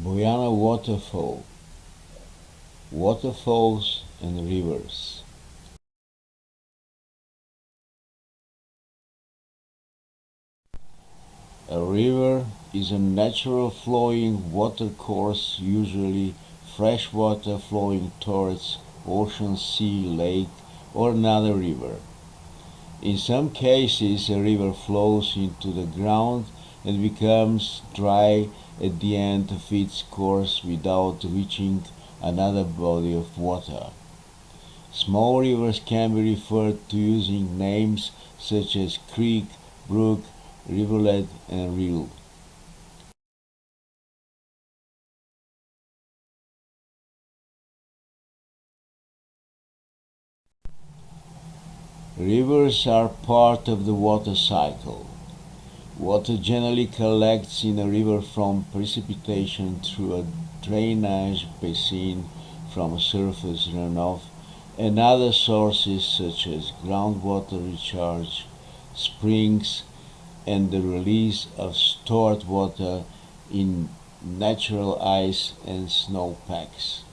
Boyana waterfall, waterfalls and rivers. A river is a natural flowing watercourse, usually fresh water flowing towards ocean, sea, lake, or another river. In some cases, a river flows into the ground and becomes dry at the end of its course without reaching another body of water. Small rivers can be referred to using names such as creek, brook, rivulet, and rill. Rivers are part of the water cycle. Water generally collects in a river from precipitation through a drainage basin, from surface runoff, and other sources such as groundwater recharge, springs, and the release of stored water in natural ice and snowpacks.